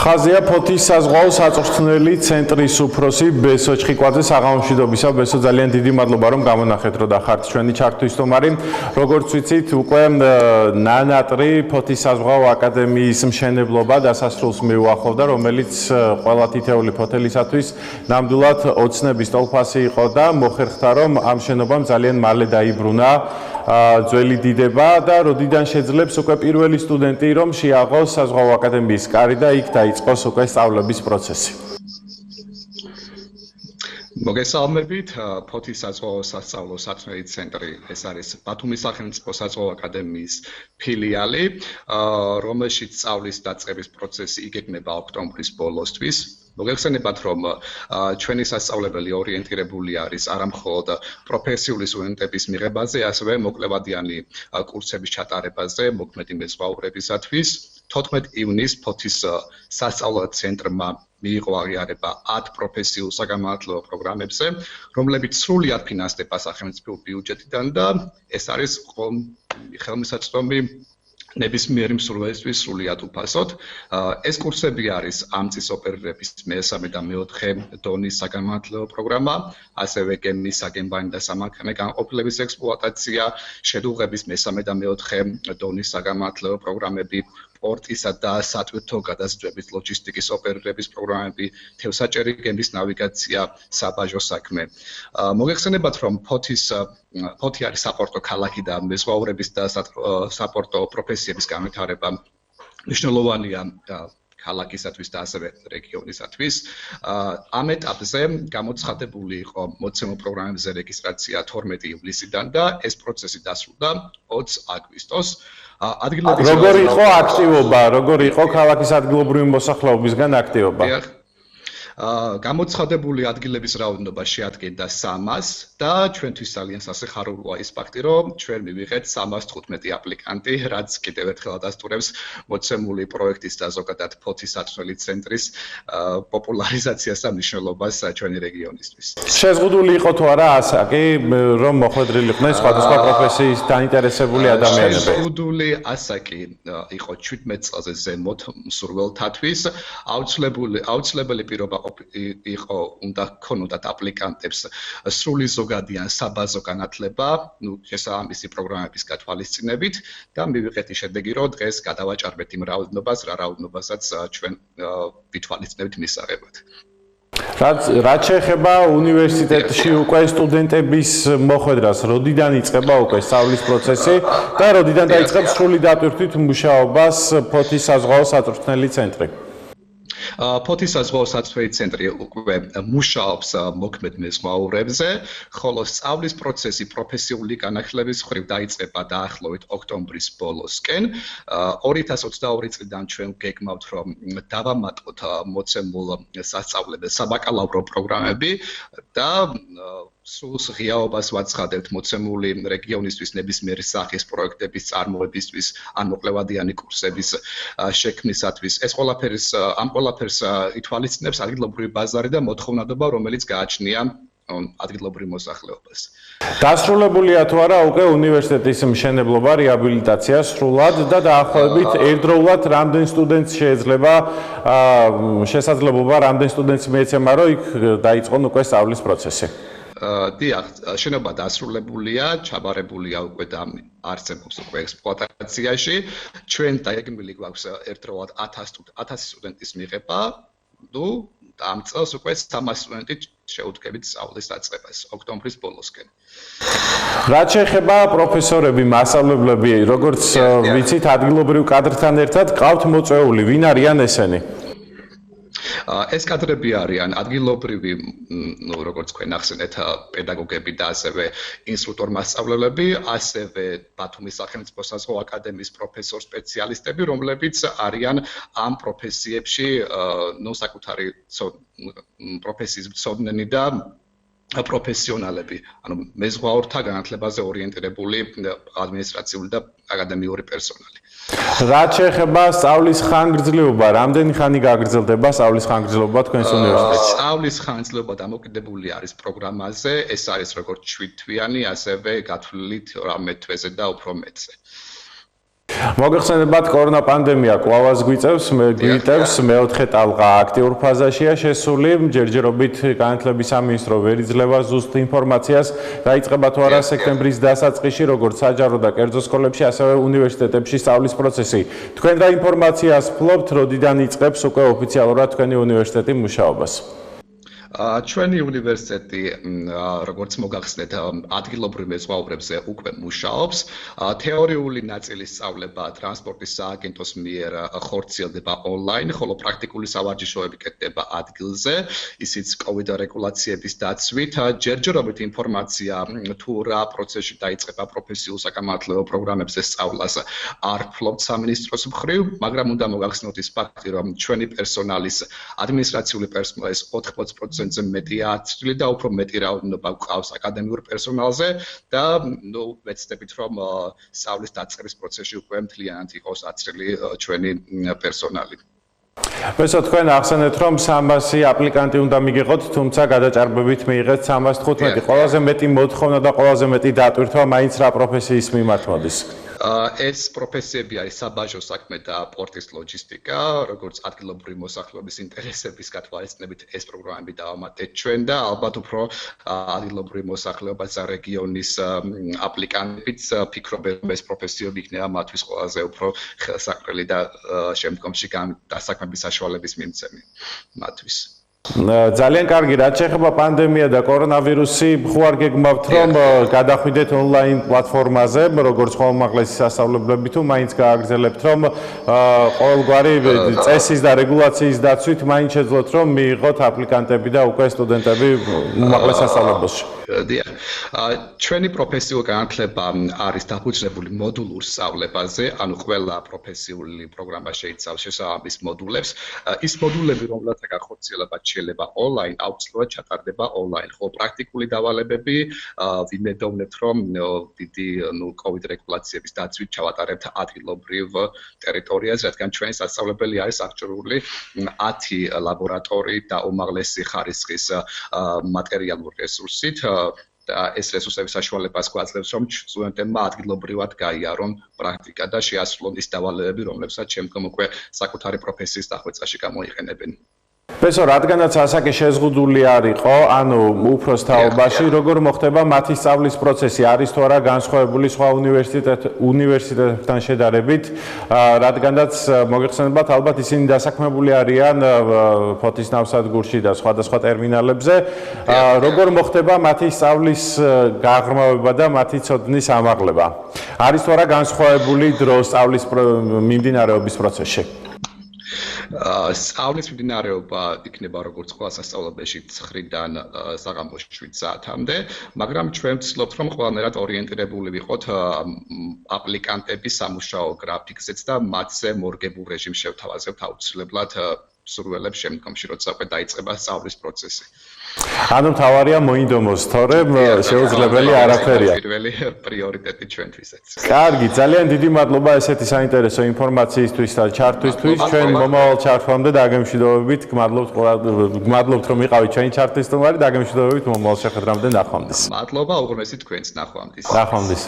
ხაზია ფოთის საზღვაო საწვრთნელი ცენტრის უფროსი ბესო ჩხიკვაძე საღამომშვიდობისა. ბესო, ძალიან დიდი მადლობა რომ გამონახეთ რომ დახართ ჩვენი ჩართვის თომარი. როგორც ვიცით, უკვე ნანატრი ფოთის საზღვაო აკადემიის მშენებლობა დასასრულს მიუახლოვდა, რომელიც ყველა თითეული ფოთელისათვის ნამდვილად ოცნების ტოლფასი იყო და მოხერხდა რომ ამ შენობამ ძალიან მალე დაიბრუნა ძველი დიდება და როდიდან შეძლებს უკვე პირველი სტუდენტი რომ შეაღოს საზღვაო აკადემიის კარი და იქ დაიწყოს უკვე სწავლების პროცესი. მოგესალმებით, ფოთის საზღვაო სასწავლო საწვრთნელი ცენტრი, ეს არის ბათუმის სახელმწიფო საზღვაო აკადემიის ფილიალი, რომელშიც სწავლის დაწყების პროცესი იგეგმება ოქტომბრის ბოლოსთვის. მოგეხსენებათ, რომ ჩვენი სასწავლებელი ორიენტირებული არის არა მხოლოდ პროფესიული სტუდენტების მიღებაზე, ასევე მოკლევადიანი კურსების ჩატარებაზე მოქმედი მეზღვაურებისათვის. 14 ივნისს ფოთის სასწავლო ცენტრმა მიიღო აღიარება 10 პროფესიულ საგამართლევო პროგრამებზე, რომლებიც სრულად ფინანსდება სახელმწიფო ბიუჯეტიდან და ეს არის ხელმისაწვდომი ნებისმიერი მსურველისთვის სრულად უფასოდ. ეს კურსები არის ამ წლის ოპერირების მე-3 და მე-4 დონის საგამართლევო პროგრამა, ასევე გემის, საგემბანი და სამანქანე განყოფილების ექსპლუატაცია, შედუღების მე-3 და მე-4 დონის საგამართლევო პროგრამები, პორტისა და სატვირთო გადაზიდვების ლოჯისტიკის ოპერირების პროგრამები, თევზაჭერი, გემის ნავიგაცია, საბაჟო საქმე. მოგეხსენებათ, რომ ფოთი არის საპორტო ქალაქი და მეზღვაურების და საპორტო პროფესიების განვითარება მნიშვნელოვანია ქალაქისათვის და ასევე რეგიონისათვის. ამ ეტაპზე გამოცხადებული იყო მოცემულ პროგრამებზე რეგისტრაცია 12 ივლისიდან და ეს პროცესი დასრულდა 20 აგვისტოს. როგორი იყო აქტივობა, როგორი იყო ქალაქის ადგილობრივი მოსახლეობისგან აქტივობა? გამოცხადებული ადგილების რაოდენობა შეადგენდა 300 და ჩვენთვის ძალიან სასიხარულოა ის ფაქტი, რომ ჩვენ მივიღეთ 315 აპლიკანტი, რაც კიდევ ერთხელ ადასტურებს მოცემული პროექტის და ზოგადად ფოთის საწვრთნელი ცენტრის პოპულარიზაციას და მნიშვნელობას ჩვენი რეგიონისთვის. შეზღუდული იყო თუ არა ასაკი, რომ მოხვედრილი იყვნენ სხვადასხვა პროფესიის დაინტერესებული ადამიანები? შეზღუდული ასაკი იყო 17 წელზე ზემოთ მსურველთათვის, აუცილებელი პირობა იყო უნდა ქონოდათ აპლიკანტებს სრული ზოგადიან საბაზო განათლება, შესაბამისი პროგრამების გათვალისწინებით და მივიღეთ ის შედეგი, რომ დღეს გადავაჭარბეთ იმ რაოდენობას, რა რაოდენობასაც ჩვენ ვითვალისწინებით მისაღებად. რაც შეეხება უნივერსიტეტში უკვე სტუდენტების მოხვედრას, როდიდან იწყება უკვე სწავლის პროცესი და როდიდან დაიწყებს სრული დატვირთვით მუშაობას ფოთის საზღვაო საწვრთნელი ცენტრი? ფოთის საზღვაო საწვრთნელი ცენტრი უკვე მუშაობს მოქმედ მეზღვაურებზე, ხოლო სწავლის პროცესი პროფესიული განახლების მხრივ დაიწყება დაახლოებით ოქტომბრის ბოლოსკენ. 2022 წლიდან ჩვენ გეგმავთ, რომ დავამატოთ მოცემულ სასწავლებელს საბაკალავრო პროგრამები და სულს ღიაობას ვაცხადებთ მოცემული რეგიონისთვის ნებისმიერი სახის პროექტების წარმოებისთვის ან მოკლევადიანი კურსების შექმნისათვის. ამ ყველაფერს ითვალისწინებს ადგილობრივი ბაზარი და მოთხოვნადობა, რომელიც გააჩნია ადგილობრივ მოსახლეობას. დასრულებულია თუ არა უკვე უნივერსიტეტის მშენებლობა, რეაბილიტაცია სრულად და დაახლოებით ერთდროულად რამდენ სტუდენტს შესაძლებლობა რამდენ სტუდენტს მიეცემა, რომ იქ დაიწყონ უკვე სწავლის პროცესი? დიახ, შენობა დასრულებულია, ჩაბარებულია უკვე და არსებობს უკვე ექსპლუატაციაში. ჩვენ დაეგმილი გვაქვს ერთდროულად 1000 სტუდენტის მიღება, ამ წელს უკვე 300 სტუდენტი შეუდგებით სწავლის დაწყებას ოქტომბრის ბოლოსკენ. რაც შეეხება პროფესორები, მასწავლებლები, როგორც ვიცით, ადგილობრივ კადრთან ერთად ყავთ მოწვეული, ვინ არიან ესენი? ეს კადრები არიან ადგილობრივი, როგორც თქვენ ახსენეთ, პედაგოგები და ასევე ინსტრუქტორ-მასწავლებლები, ასევე ბათუმის სახელმწიფო საზღვაო აკადემიის პროფესორ-სპეციალისტები, რომლებიც არიან ამ პროფესიებში საკუთარი პროფესიის მცოდნენი და პროფესიონალები, ანუ მეზღვაურთა განათლებაზე ორიენტირებული ადმინისტრაციული და აკადემიური პერსონალი. რაც შეეხება სწავლის ხანგრძლივობა, რამდენი ხანი გაგრძელდება სწავლის ხანგრძლივობა თქვენს უნივერსიტეტში? სწავლის ხანგრძლივობა დამოკიდებული არის პროგრამაზე, ეს არის როგორც 7 თვიანი, ასევე გათვლილით რამე თვეზე და უფრო მეტზე. მოგეხსენებათ, კორონა პანდემია კვლავ გვიტევს მეოთხე ტალღა აქტიურ ფაზაშია შესული, ჯერჯერობით განათლების სამინისტრო ვერ იძლევა ზუსტ ინფორმაციას, დაიწყება თუ არა სექტემბრის დასაწყისში, როგორც საჯარო და კერძო სკოლებში, ასევე უნივერსიტეტებში სწავლის პროცესი. თქვენ რა ინფორმაციას ფლობთ, როდიდან იწყებს უკვე ოფიციალურად თქვენი უნივერსიტეტი მუშაობას? ჩვენი უნივერსიტეტი, როგორც მოგახსნეთ, ადგილობრივ მეზღვაურებზე უკვე მუშაობს. თეორიული ნაწილის სწავლება ტრანსპორტის სააგენტოს მიერ ხორციელდება ონლაინ, ხოლო პრაქტიკული სავარჯიშოები კეთდება ადგილზე, ისიც COVID რეგულაციების დაცვით. ჯერჯერობით ინფორმაცია თუ რა პროცესში დაიწყება პროფესიულ საკამათლებლო პროგრამებზე სწავლას არ ფლობთ სამინისტროს მხრივ, მაგრამ უნდა მოგახსნოთ ის ფაქტი, რომ ჩვენი პერსონალის ადმინისტრაციული პერსონალის 80% მეტია აცრილი და უფრო მეტი რაოდენობა გვყავს აკადემიურ პერსონალზე და ვეცდებით რომ სწავლის დაწყების პროცესში უკვე მთლიანად იყოს აცრილი ჩვენი პერსონალი. მესო თქვენ ახსენეთ რომ 300 აპლიკანტი უნდა მიგიღოთ, თუმცა გადაჭარბებით მიიღეთ 315. ყველაზე მეტი მოთხოვნა და ყველაზე მეტი დატვირთვა მაინც რა პროფესიის მიმართ მოდის? ეს პროფესიები არის საბაჟო საქმე და პორტის ლოჯისტიკა, როგორც ადგილობრივი მოსახლეობის ინტერესების გათვალისწინებით ეს პროგრამები დავამატეთ ჩვენ და ალბათ უფრო ადგილობრივი მოსახლეობა და რეგიონის აპლიკანტებიც ფიქრობენ, რომ ეს პროფესიები იქნება მათთვის ყველაზე უფრო ხელსაყრელი და შემდგომში დასაქმების საშუალების მიმცემი მათთვის. ძალიან კარგი, რაც შეეხება პანდემია და კორონავირუსი, ხო არ გეგმავთ რომ გადახვიდეთ ონლაინ პლატფორმაზე, როგორც ხომაღლესი სასწავლებლები თუ მაინც გააგრძელებთ რომ ყოველგვარი წესის და რეგულაციის დაცვით მაინც შეძლოთ რომ მიიღოთ აპლიკანტები და უკვე სტუდენტები უმაღლეს სასწავლებელში? ჩვენი პროფესიული განათლება არის დაფუძნებული მოდულურ სწავლებაზე, ანუ ყველა პროფესიული პროგრამა შეიცავს შესაბამის მოდულებს. ის მოდულები, რომელთა განხორციელება შეიძლება ონლაინ, აუცილებლად ჩატარდება ონლაინ, ხოლო პრაქტიკული დავალებები ვიმედოვნებთ, რომ დიდი COVID რეგულაციების დაცვით ჩავატარებთ ადგილობრივ ტერიტორიაზე, რადგან ჩვენი სასწავლებელი არის აღჭურვილი 10 ლაბორატორიით და უმაღლესი ხარისხის მატერიალურ რესურსით. ეს რესურსები საშუალებას გვაძლევს, რომ სტუდენტებმა ადგილობრივად გაიარონ პრაქტიკა და შეასრულონ ის დავალებები, რომლებსაც შემდგომ უკვე საკუთარი პროფესიის დახვეწაში გამოიყენებენ. Professor, რადგანაც ასაკი შეზღუდული არ იყო, ანუ უფროს თაობაში, როგორ მოხდება მათი სწავლის პროცესი? არის თუ არა განსხვავებული სხვა უნივერსიტეტებთან შედარებით, რადგანაც მოგეხსენებათ, ალბათ ისინი დასაქმებული არიან ფოთის ნავსადგურში და სხვადასხვა ტერმინალებზე. როგორ მოხდება მათი სწავლის გაღრმავება და მათი ცოდნის ამაღლება? არის თუ არა განსხვავებული დრო სწავლის მიმდინარეობის პროცესში? სწავლის მიმდინარეობა იქნება როგორც ყველა სასწავლებელში 9-დან საღამოს 7 საათამდე, მაგრამ ჩვენ ვცდილობთ რომ ყველანაირად ორიენტირებული ვიყოთ აპლიკანტების სამუშაო გრაფიკზეც და მათზე მორგებულ რეჟიმს შევთავაზებთ აუცილებლად სურვილებს შემდგომში, როცა უკვე დაიწყება სწავლის პროცესი. ანუ მთავარია მოინდომოს, თორემ შეუძლებელი არაფერია. პირველი პრიორიტეტი ჩვენთვისაც. კარგი, ძალიან დიდი მადლობა ესეთი საინტერესო ინფორმაციისთვის და ჩართვისთვის. ჩვენ მომავალ ჩართვამდე დაგემშვიდობებით. გმადლობთ რომ იყავით ჩვენი ჩართვის სტუმარი, დაგემშვიდობებით მომავალ შეხვედრამდე ნახვამდის. მადლობა, უღრმესი თქვენს ნახვამდის. ნახვამდის.